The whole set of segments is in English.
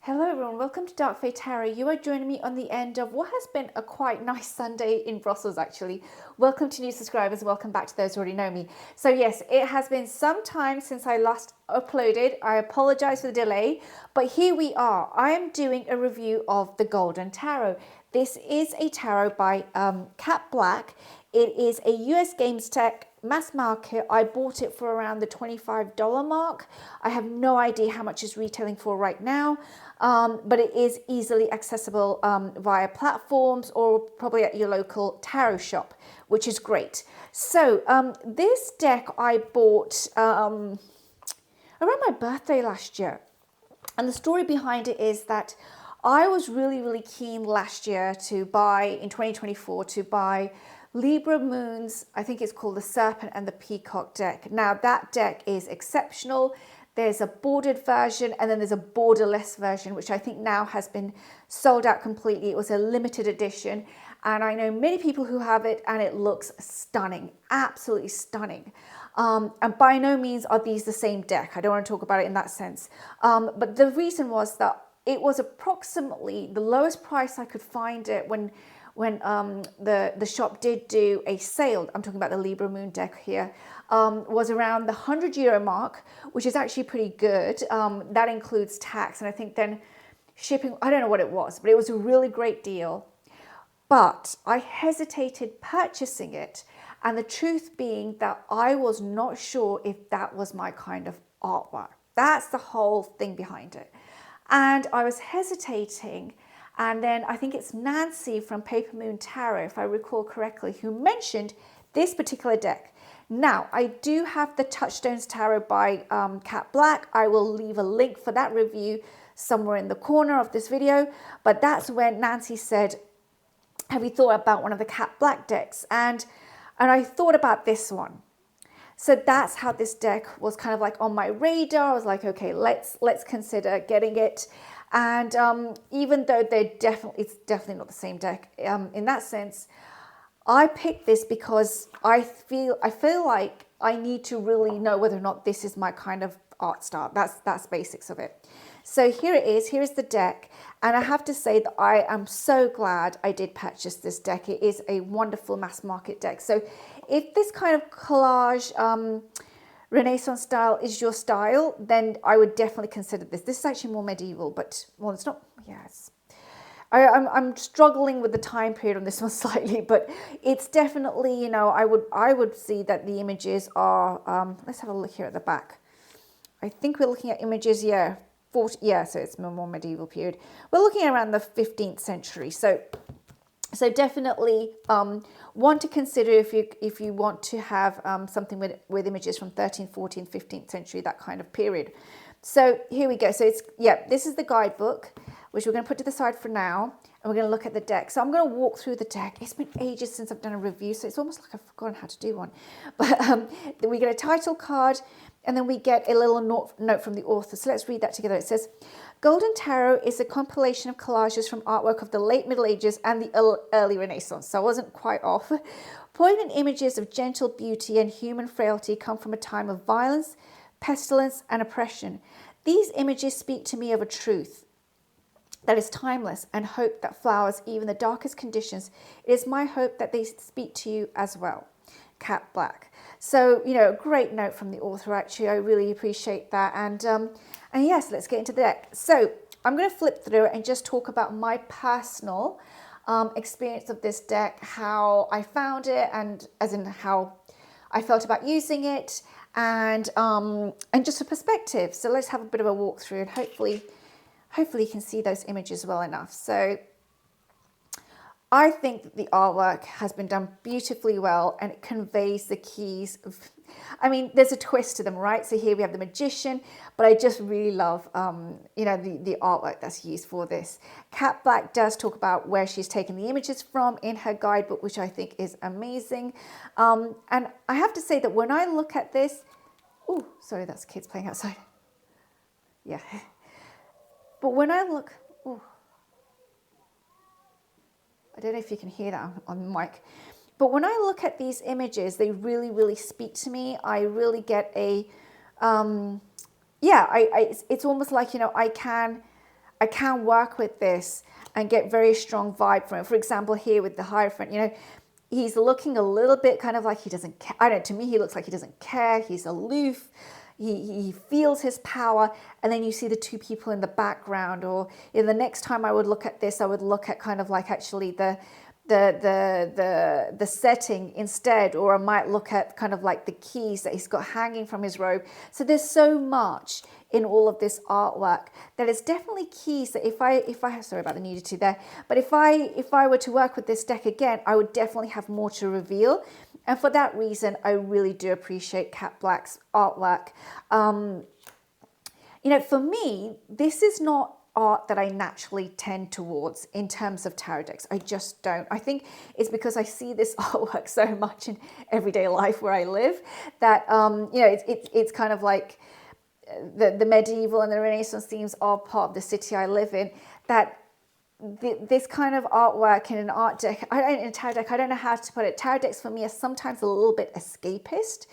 Hello everyone, welcome to darkfaetarot. You are joining me on the end of what has been a quite nice Sunday in Brussels actually. Welcome to new subscribers, welcome back to those who already know me. So yes, it has been some time since I last uploaded. I apologize for the delay, but here we are. I am doing a review of the Golden Tarot. This is a tarot by Cat Black. It is a US Games Tech mass market. I bought it for around the $25 mark. I have no idea how much it's retailing for right now, but it is easily accessible via platforms or probably at your local tarot shop, which is great. So this deck I bought around my birthday last year. And the story behind it is that I was really keen last year to buy, in 2024, to buy Libra Moon's, I think it's called the Serpent and the Peacock deck. Now that deck is exceptional. There's a bordered version and then there's a borderless version, which I think now has been sold out completely. It was a limited edition. And I know many people who have it and it looks stunning, absolutely stunning. And by no means are these the same deck. I don't want to talk about it in that sense. But the reason was that it was approximately the lowest price I could find it when the shop did do a sale. I'm talking about the Libra Moon deck here, was around the €100 mark, which is actually pretty good. That includes tax and I think then shipping, I don't know what it was, but it was a really great deal. But I hesitated purchasing it, and the truth being that I was not sure if that was my kind of artwork. That's the whole thing behind it. And I was hesitating, and then I think it's Nancy from Paper Moon Tarot, if I recall correctly, who mentioned this particular deck. Now, I do have the Touchstones Tarot by Cat Black. I will leave a link for that review somewhere in the corner of this video, but that's when Nancy said, have you thought about one of the Cat Black decks? And I thought about this one. So that's how this deck was kind of like on my radar. I was like, okay, let's consider getting it. And even though it's definitely not the same deck in that sense, I picked this because I feel like I need to really know whether or not this is my kind of art style. That's basics of it. So here it is. Here is the deck. And I have to say that I am so glad I did purchase this deck. It is a wonderful mass market deck. So if this kind of collage Renaissance style is your style, then I would definitely consider this. This is actually more medieval, but well, it's not. Yes, I'm struggling with the time period on this one slightly, but it's definitely, you know, I would see that the images are. Let's have a look here at the back. I think we're looking at images, yeah, 40, yeah. So it's more medieval period. We're looking around the 15th century. So definitely want to consider if you want to have something with images from 13th, 14th, 15th century, that kind of period. So here we go. So it's, yeah, this is the guidebook, which we're going to put to the side for now. And we're going to look at the deck. So I'm going to walk through the deck. It's been ages since I've done a review, so it's almost like I've forgotten how to do one. But we get a title card, and then we get a little note from the author. So let's read that together. It says, Golden Tarot is a compilation of collages from artwork of the late Middle Ages and the early Renaissance. So I wasn't quite off. Poignant images of gentle beauty and human frailty come from a time of violence, pestilence, and oppression. These images speak to me of a truth that is timeless and hope that flowers even the darkest conditions. It is my hope that they speak to you as well. Cat Black. So, you know, a great note from the author, actually. I really appreciate that. And yes, let's get into the deck. So I'm going to flip through it and just talk about my personal experience of this deck, how I found it, and as in how I felt about using it, and just a perspective. So let's have a bit of a walkthrough, and hopefully you can see those images well enough. So I think that the artwork has been done beautifully well, and it conveys the keys of, I mean, there's a twist to them, right? So here we have the magician, but I just really love, you know, the artwork that's used for this. Cat Black does talk about where she's taken the images from in her guidebook, which I think is amazing. And I have to say that when I look at this, oh, sorry, that's kids playing outside. Yeah. But when I look, oh, I don't know if you can hear that on the mic, but when I look at these images, they really speak to me. I really get a, yeah, it's almost like, you know, I can I can work with this and get very strong vibe from it. For example, here with the Hierophant, you know, he's looking a little bit kind of like he doesn't care. I don't know, to me, he looks like he doesn't care. He's aloof. He feels his power. And then you see the two people in the background. Or in the next time I would look at this, I would look at kind of like actually the setting instead, or I might look at kind of like the keys that he's got hanging from his robe. So there's so much in all of this artwork that it's definitely keys that if I sorry about the nudity there, but if I were to work with this deck again, I would definitely have more to reveal. And for that reason, I really do appreciate Cat Black's artwork. You know, for me, this is not art that I naturally tend towards in terms of tarot decks. I just don't. I think it's because I see this artwork so much in everyday life where I live that, you know, it's kind of like the medieval and the Renaissance themes are part of the city I live in, that this kind of artwork in an art deck, in a tarot deck, I don't know how to put it. Tarot decks for me are sometimes a little bit escapist.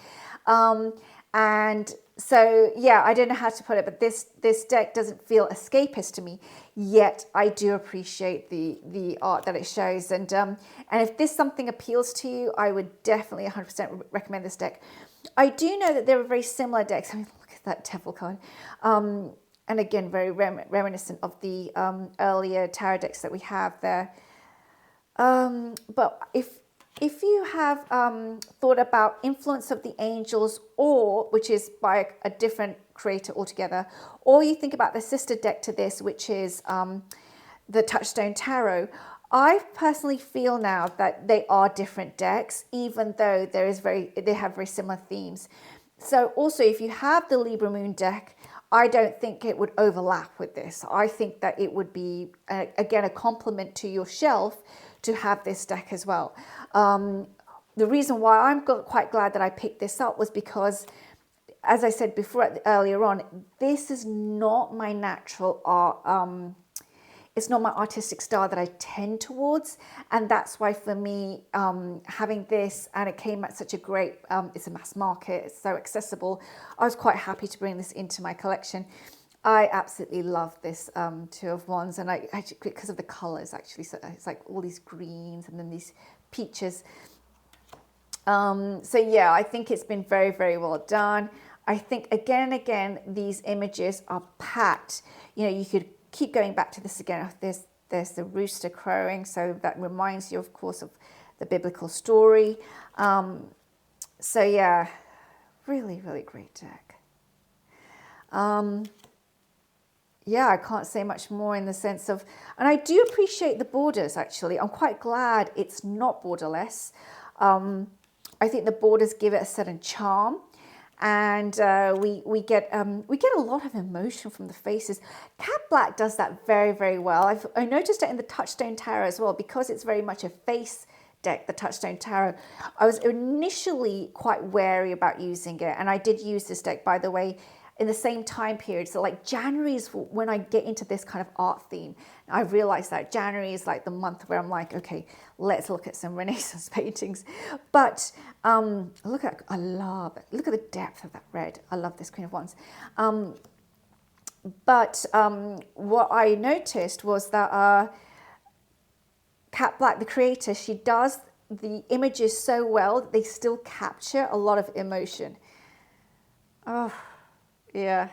And so, yeah, I don't know how to put it, but this deck doesn't feel escapist to me, yet I do appreciate the art that it shows. And if this something appeals to you, I would definitely 100% recommend this deck. I do know that there are very similar decks. I mean, look at that devil card. And again, very reminiscent of the earlier tarot decks that we have there. But if you have thought about Influence of the Angels, or which is by a different creator altogether, or you think about the sister deck to this, which is the Touchstone Tarot, I personally feel now that they are different decks, even though they have very similar themes. So also, if you have the Libra Moon deck, I don't think it would overlap with this. I think that it would be, again, a complement to your shelf to have this deck as well. The reason why I'm quite glad that I picked this up was because, as I said before earlier on, this is not my natural art. It's not my artistic style that I tend towards, and that's why for me, having this, and it came at such a great, it's a mass market, it's so accessible, I was quite happy to bring this into my collection. I absolutely love this Two of Wands, and I because of the colors actually, so it's like all these greens and then these peaches. So yeah, I think it's been very, very well done. I think again and again, these images are packed. You know, you could keep going back to this again. There's the rooster crowing, so that reminds you, of course, of the biblical story. So yeah, really, really great deck. Yeah, I can't say much more in the sense of, and I do appreciate the borders actually. I'm quite glad it's not borderless. I think the borders give it a certain charm. And we get a lot of emotion from the faces. Cat Black does that very, very well. I noticed it in the Touchstone Tarot as well, because it's very much a face deck, the Touchstone Tarot. I was initially quite wary about using it, and I did use this deck, by the way, in the same time period. So like January is when I get into this kind of art theme. I realized that January is like the month where I'm like, okay, let's look at some Renaissance paintings. But look at the depth of that red. I love this Queen of Wands. But what I noticed was that Cat Black, the creator, she does the images so well that they still capture a lot of emotion. Oh, yeah.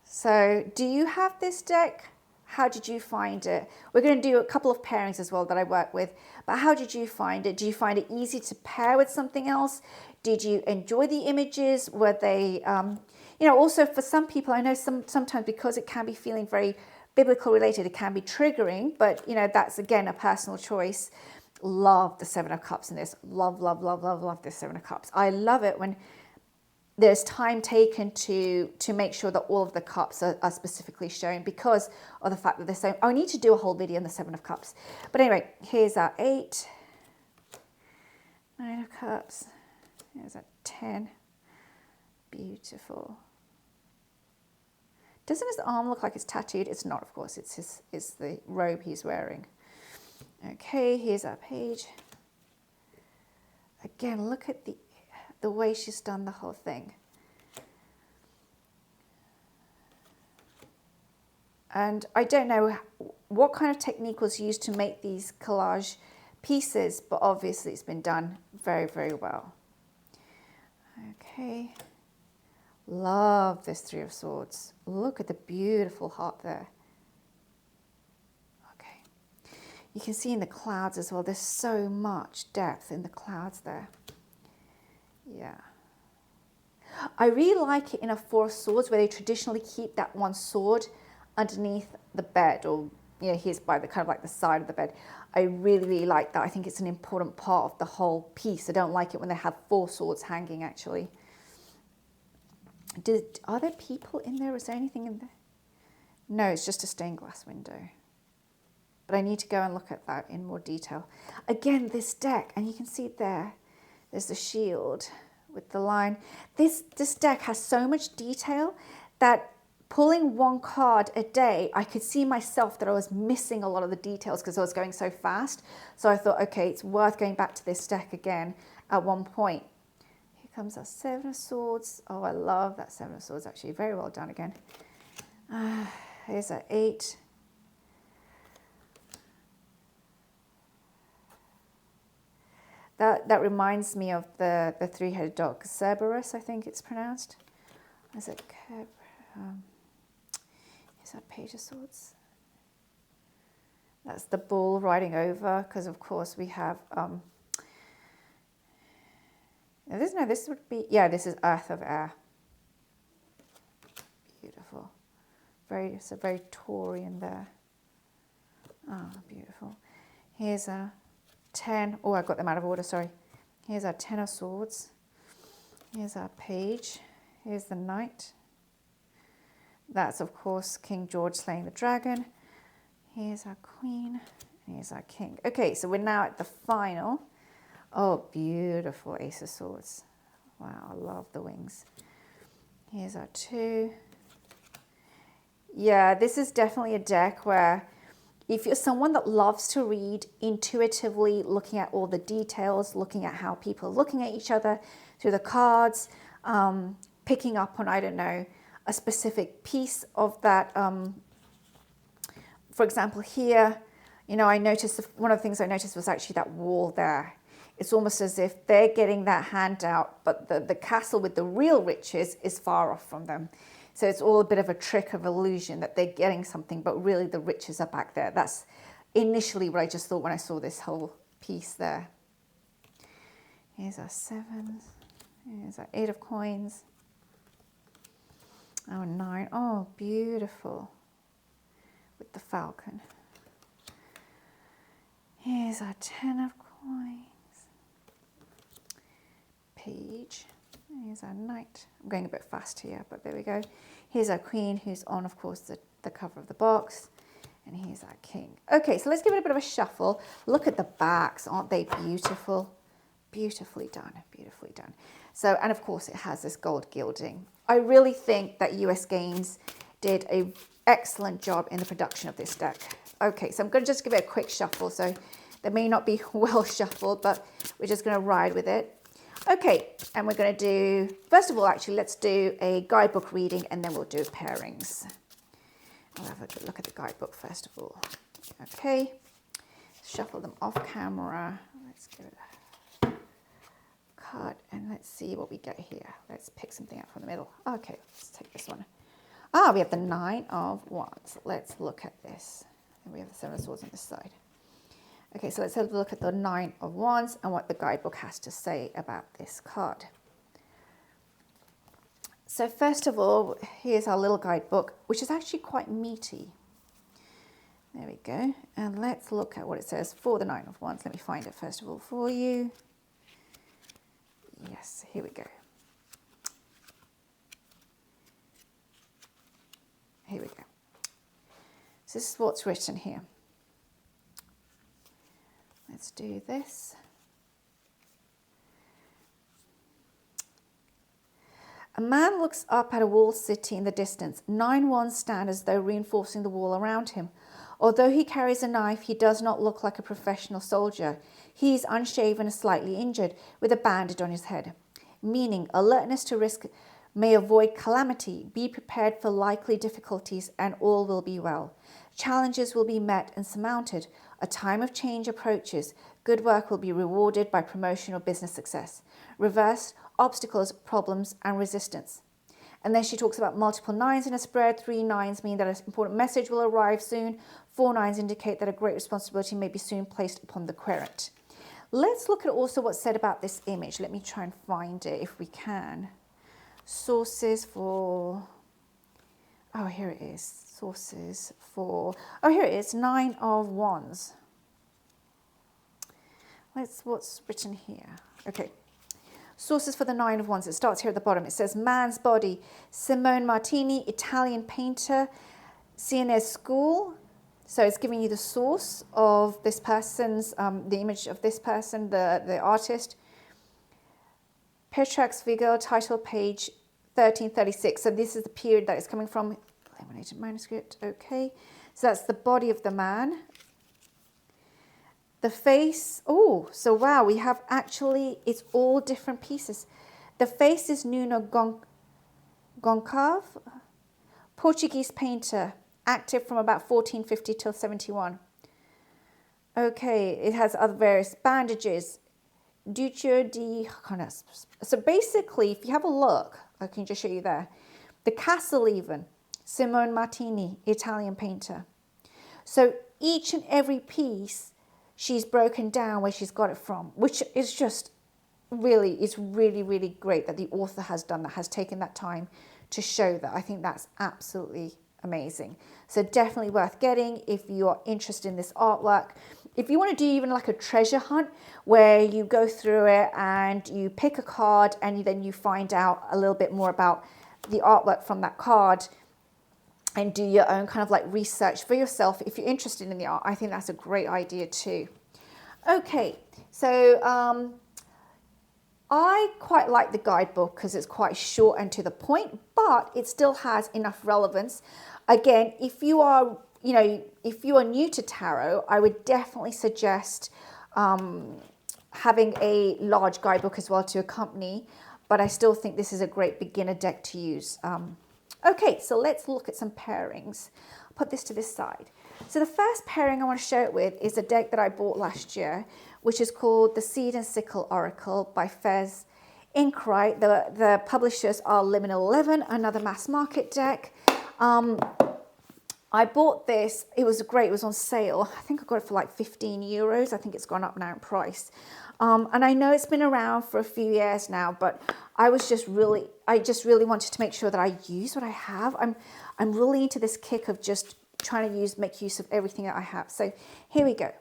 So do you have this deck? How did you find it? We're going to do a couple of pairings as well that I work with, but how did you find it? Do you find it easy to pair with something else? Did you enjoy the images? Were they, you know, also for some people, I know sometimes because it can be feeling very biblical related, it can be triggering, but you know, that's again a personal choice. Love the Seven of Cups in this. Love, love, love, love, love this Seven of Cups. I love it when there's time taken to make sure that all of the cups are specifically shown, because of the fact that they're so, I need to do a whole video on the Seven of Cups. But anyway, here's our 8, 9 of Cups, here's our 10, beautiful. Doesn't his arm look like it's tattooed? It's not, of course, it's the robe he's wearing. Okay, here's our page. Again, look at the way she's done the whole thing. And I don't know what kind of technique was used to make these collage pieces, but obviously it's been done very, very well. Okay. Love this Three of Swords. Look at the beautiful heart there. Okay. You can see in the clouds as well, there's so much depth in the clouds there. Yeah. I really like it in a Four of Swords where they traditionally keep that one sword underneath the bed, or here's by the kind of like the side of the bed. I really, really like that. I think it's an important part of the whole piece. I don't like it when they have four swords hanging actually. Are there people in there? Is there anything in there? No, it's just a stained glass window. But I need to go and look at that in more detail. Again, this deck, and you can see there's the shield with the line. This deck has so much detail that pulling one card a day, I could see myself that I was missing a lot of the details because I was going so fast. So I thought, okay, it's worth going back to this deck again at one point. Here comes our Seven of Swords. Oh, I love that Seven of Swords, actually. Very well done again. Here's our 8. That reminds me of the three-headed dog, Cerberus, I think it's pronounced. Is it? Is that Page of Swords? That's the bull riding over, because of course we have. This would be, this is Earth of Air. Beautiful. It's a very Taurian there. Oh, beautiful. Here's a 10. Oh, I got them out of order, sorry. Here's our 10 of Swords. Here's our Page. Here's the Knight. That's, of course, King George slaying the dragon. Here's our Queen. Here's our King. Okay, so we're now at the final. Oh, beautiful Ace of Swords. Wow, I love the wings. Here's our 2. Yeah, this is definitely a deck where if you're someone that loves to read intuitively, looking at all the details, looking at how people are looking at each other through the cards, picking up on, I don't know, a specific piece of that. For example, here, I noticed one of the things I noticed was actually that wall there. It's almost as if they're getting that handout, but the castle with the real riches is far off from them. So it's all a bit of a trick of illusion that they're getting something, but really the riches are back there. That's initially what I just thought when I saw this whole piece there. Here's our 7s. Here's our 8 of coins. Our 9. Oh, beautiful. With the falcon. Here's our 10 of coins. Page. Here's our Knight. I'm going a bit fast here, but there we go. Here's our Queen, who's on, of course, the cover of the box. And here's our King. Okay, so let's give it a bit of a shuffle. Look at the backs. Aren't they beautiful? Beautifully done. Beautifully done. So, and of course, it has this gold gilding. I really think that US Games did an excellent job in the production of this deck. Okay, so I'm going to just give it a quick shuffle. So they may not be well shuffled, but we're just going to ride with it. Okay, and we're going to do, first of all, actually, let's do a guidebook reading and then we'll do pairings. I'll have a good look at the guidebook first of all. Okay, shuffle them off camera. Let's give it a card and let's see what we get here. Let's pick something out from the middle. Okay, let's take this one. We have the 9 of Wands. Let's look at this. And we have the 7 of Swords on this side. Okay, so let's have a look at the 9 of Wands and what the guidebook has to say about this card. So first of all, here's our little guidebook, which is actually quite meaty. There we go. And let's look at what it says for the 9 of Wands. Let me find it first of all for you. Yes, here we go. Here we go. So this is what's written here. Let's do this. A man looks up at a walled city in the distance. 9 wands stand as though reinforcing the wall around him. Although he carries a knife, he does not look like a professional soldier. He is unshaven and slightly injured, with a bandage on his head, meaning alertness to risk may avoid calamity, be prepared for likely difficulties, and all will be well. Challenges will be met and surmounted. A time of change approaches. Good work will be rewarded by promotion or business success. Reverse, obstacles, problems, and resistance. And then she talks about multiple nines in a spread. 3 nines mean that an important message will arrive soon. 4 nines indicate that a great responsibility may be soon placed upon the querent. Let's look at also what's said about this image. Let me try and find it if we can. Sources for, oh, here it is. Sources for, oh, here it is, 9 of Wands. What's written here? Okay. Sources for the 9 of Wands. It starts here at the bottom. It says man's body. Simone Martini, Italian painter, CNS school. So it's giving you the source of this person's, the image of this person, the artist. Pairings figure, title page 1336. So this is the period that it's coming from. Laminated manuscript. Okay. So that's the body of the man. The face, oh, so wow, we have actually, it's all different pieces. The face is Nuno Goncalves, Portuguese painter, active from about 1450 till 71. Okay, it has other various bandages. Duccio di Canas. So basically, if you have a look, I can just show you there. The castle even, Simone Martini, Italian painter. So each and every piece, she's broken down where she's got it from, which is just really, it's really, really great that the author has done that, has taken that time to show that. I think that's absolutely amazing. So definitely worth getting if you are interested in this artwork. If you want to do even like a treasure hunt where you go through it and you pick a card and then you find out a little bit more about the artwork from that card and do your own kind of like research for yourself. If you're interested in the art, I think that's a great idea too. Okay, so I quite like the guidebook because it's quite short and to the point, but it still has enough relevance. Again, if you are, if you are new to tarot, I would definitely suggest having a large guidebook as well to accompany, but I still think this is a great beginner deck to use. Okay, so let's look at some pairings. I'll put this to this side. So the first pairing I want to show it with is a deck that I bought last year, which is called the Sickle Oracle by Fez Inkwright. The publishers are Liminal 11, another mass market deck. I bought this, it was great, it was on sale. I think I got it for like 15 euros. I think it's gone up now in price. And I know it's been around for a few years now, but I just really wanted to make sure that I use what I have. I'm really into this kick of just trying to make use of everything that I have. So here we go.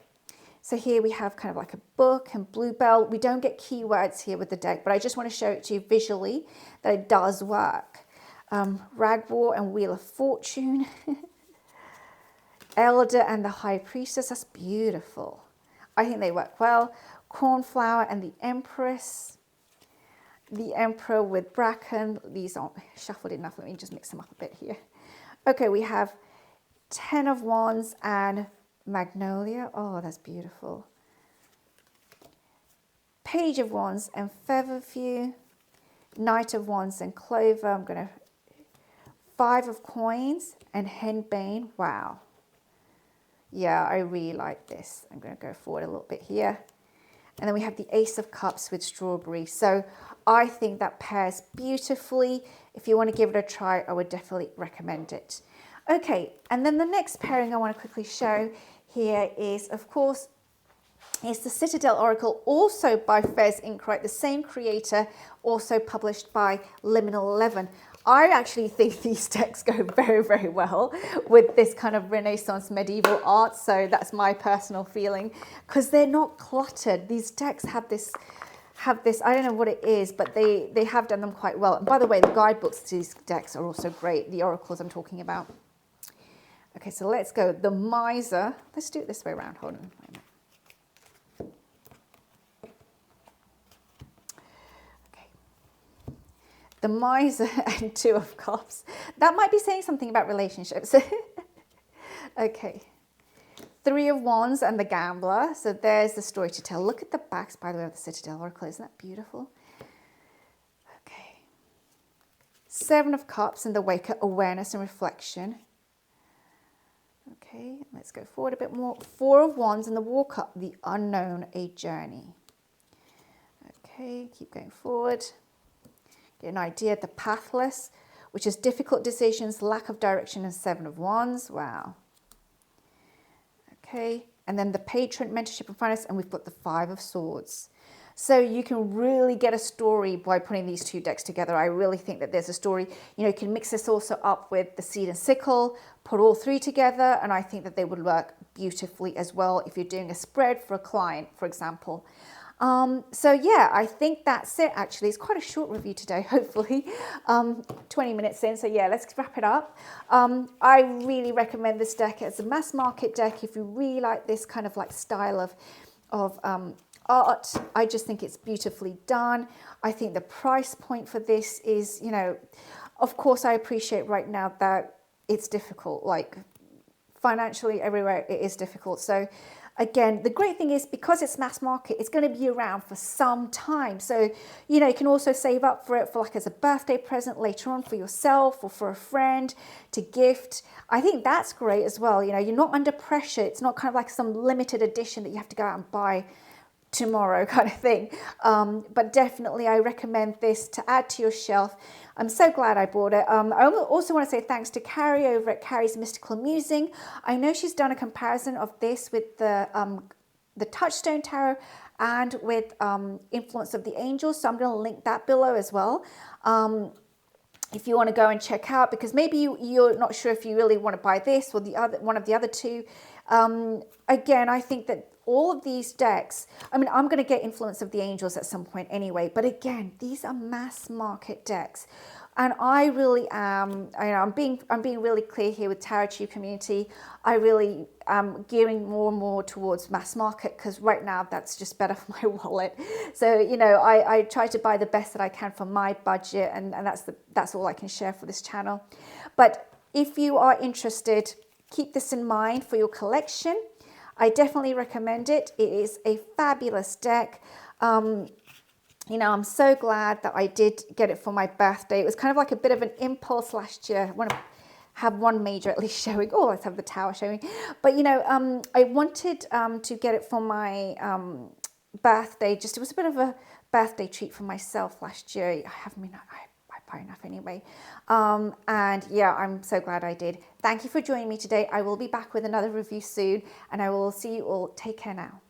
So here we have kind of like a book and bluebell. We don't get keywords here with the deck, but I just want to show it to you visually that it does work. Ragwar and Wheel of Fortune. Elder and the High Priestess. That's beautiful. I think they work well. Cornflower and the Empress. The Emperor with Bracken. These aren't shuffled enough. Let me just mix them up a bit here. Okay, we have 10 of Wands and Magnolia. Oh, that's beautiful. Page of Wands and Featherview. Knight of Wands and Clover. I'm going to 5 of Coins and Henbane. Wow. Yeah, I really like this. I'm going to go forward a little bit here. And then we have the Ace of Cups with Strawberry. So I think that pairs beautifully. If you want to give it a try, I would definitely recommend it. Okay, and then the next pairing I want to quickly show here is, of course, is the Citadel Oracle, also by Fez Inkwright, the same creator, also published by Liminal 11. I actually think these decks go very, very well with this kind of Renaissance medieval art. So that's my personal feeling, because they're not cluttered. These decks have this, I don't know what it is, but they have done them quite well. And by the way, the guidebooks to these decks are also great, the oracles I'm talking about. Okay, so let's go. The Miser. Let's do it this way around. Hold on. The Miser and 2 of Cups. That might be saying something about relationships. Okay. 3 of Wands and the Gambler. So there's the story to tell. Look at the backs, by the way, of the Citadel Oracle. Isn't that beautiful? Okay. Seven of Cups in the Waker, awareness and reflection. Okay, let's go forward a bit more. Four of Wands in the Walker, the unknown, a journey. Okay, keep going forward. Get an idea, the pathless, which is difficult decisions, lack of direction, and Seven of Wands. Wow. Okay, and then the Patron, mentorship and finance, and we've got the Five of Swords. So you can really get a story by putting these two decks together. I really think that there's a story. You know, you can mix this also up with the Seed and Sickle, put all three together, and I think that they would work beautifully as well if you're doing a spread for a client, for example. So yeah, I think that's it actually. It's quite a short review today, hopefully. 20 minutes in, so yeah, let's wrap it up. I really recommend this deck as a mass market deck if you really like this kind of like style of art. I just think it's beautifully done. I think the price point for this is, you know, of course I appreciate right now that it's difficult, like financially everywhere it is difficult. So again, the great thing is because it's mass market, it's going to be around for some time. So, you know, you can also save up for it for like as a birthday present later on for yourself or for a friend to gift. I think that's great as well. You know, you're not under pressure. It's not kind of like some limited edition that you have to go out and buy tomorrow kind of thing. But definitely I recommend this to add to your shelf. I'm so glad I bought it. I also want to say thanks to Carrie over at Carrie's Mystical Musing. I know she's done a comparison of this with the Touchstone Tarot and with Influence of the Angels. So I'm going to link that below as well. If you want to go and check out, because maybe you're not sure if you really want to buy this or the other one of the other two. Again, I think that all of these decks, I mean, I'm going to get Influence of the Angels at some point anyway, but again, these are mass market decks. And I really am, I'm being really clear here with Tarot Tube community. I really am gearing more and more towards mass market because right now that's just better for my wallet. So, you know, I try to buy the best that I can for my budget, and that's all I can share for this channel. But if you are interested, keep this in mind for your collection. I definitely recommend it. It is a fabulous deck. You know, I'm so glad that I did get it for my birthday. It was kind of like a bit of an impulse last year. I want to have one major at least showing. Oh, let's have the tower showing. But, you know, I wanted to get it for my birthday. Just, it was a bit of a birthday treat for myself last year. I buy enough anyway. And yeah, I'm so glad I did. Thank you for joining me today. I will be back with another review soon, and I will see you all. Take care now.